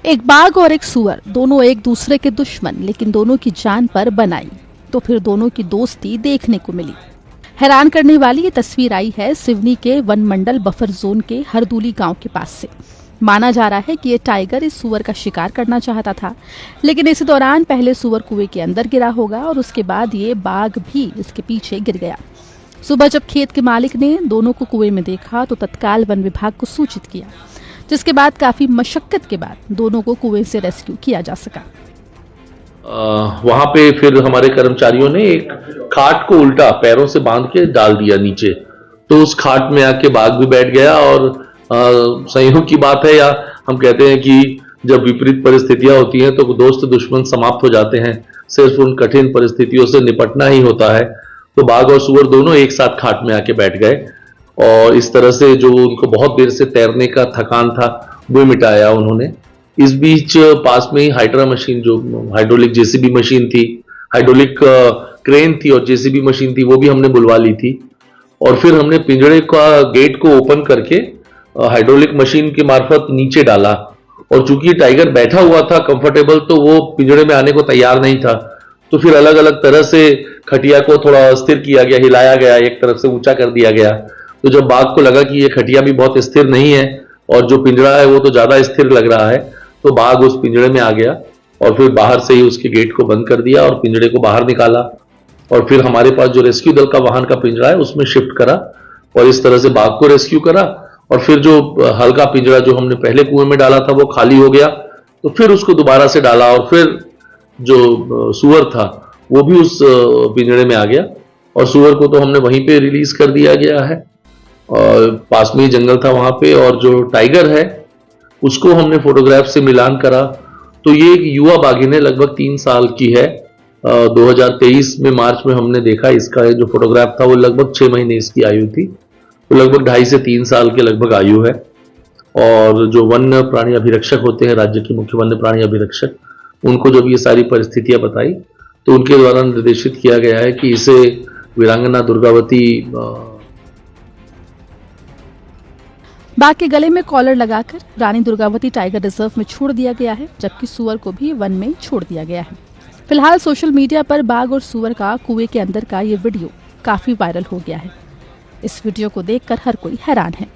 एक बाघ और एक सुअर दोनों एक दूसरे के दुश्मन, लेकिन दोनों की जान पर बनाई तो फिर दोनों की दोस्ती देखने को मिली। हैरान करने वाली ये तस्वीर आई है सिवनी के वन मंडल बफर जोन के हरदूली गांव के पास से। माना जा रहा है कि ये टाइगर इस सुअर का शिकार करना चाहता था, लेकिन इसी दौरान पहले सुअर कुएं के अंदर गिरा होगा और उसके बाद ये बाघ भी इसके पीछे गिर गया। सुबह जब खेत के मालिक ने दोनों को कुएं में देखा तो तत्काल वन विभाग को सूचित किया, जिसके बाद काफी मशक्कत के बाद दोनों को कुएं से रेस्क्यू किया जा सका। वहां पे फिर हमारे कर्मचारियों ने एक खाट को उल्टा पैरों से बांध के डाल दिया नीचे, तो उस खाट में आके बाघ भी बैठ गया। और संयोग की बात है, या हम कहते हैं कि जब विपरीत परिस्थितियां होती हैं तो दोस्त दुश्मन समाप्त हो जाते हैं, सिर्फ उन कठिन परिस्थितियों से निपटना ही होता है। तो बाघ और सुअर दोनों एक साथ खाट में आके बैठ गए और इस तरह से जो उनको बहुत देर से तैरने का थकान था वो मिटाया उन्होंने। इस बीच पास में ही हाइड्रा मशीन, जो हाइड्रोलिक जेसीबी मशीन थी, हाइड्रोलिक क्रेन थी और जेसीबी मशीन थी, वो भी हमने बुलवा ली थी। और फिर हमने पिंजड़े का गेट को ओपन करके हाइड्रोलिक मशीन के मार्फत नीचे डाला। और चूंकि टाइगर बैठा हुआ था कंफर्टेबल, तो वो पिंजड़े में आने को तैयार नहीं था। तो फिर अलग अलग तरह से खटिया को थोड़ा अस्थिर किया गया, हिलाया गया, एक तरफ से ऊंचा कर दिया गया। तो जब बाघ को लगा कि ये खटिया भी बहुत स्थिर नहीं है और जो पिंजड़ा है वो तो ज्यादा स्थिर लग रहा है, तो बाघ उस पिंजड़े में आ गया और फिर बाहर से ही उसके गेट को बंद कर दिया और पिंजड़े को बाहर निकाला। और फिर हमारे पास जो रेस्क्यू दल का वाहन का पिंजड़ा है उसमें शिफ्ट करा और इस तरह से बाघ को रेस्क्यू करा। और फिर जो हल्का पिंजड़ा जो हमने पहले कुएं में डाला था वो खाली हो गया, तो फिर उसको दोबारा से डाला और फिर जो सुअर था वो भी उस पिंजड़े में आ गया और सुअर को तो हमने वहीं पे रिलीज कर दिया गया है। और पास में ही जंगल था वहां पे। और जो टाइगर है उसको हमने फोटोग्राफ से मिलान करा, तो ये एक युवा बाघिन है, लगभग 3 साल की है। 2023 में मार्च में हमने देखा इसका जो फोटोग्राफ था, वो लगभग 6 महीने इसकी आयु थी, तो लगभग 2.5 से 3 साल के लगभग आयु है। और जो वन्य प्राणी अभिरक्षक होते हैं, राज्य के मुख्य वन्य प्राणी अभिरक्षक, उनको जब ये सारी परिस्थितियां बताई तो उनके द्वारा निर्देशित किया गया है कि इसे वीरांगना दुर्गावती बाघ के गले में कॉलर लगाकर रानी दुर्गावती टाइगर रिजर्व में छोड़ दिया गया है, जबकि सुअर को भी वन में छोड़ दिया गया है। फिलहाल सोशल मीडिया पर बाघ और सुअर का कुएं के अंदर का ये वीडियो काफी वायरल हो गया है। इस वीडियो को देखकर हर कोई हैरान है।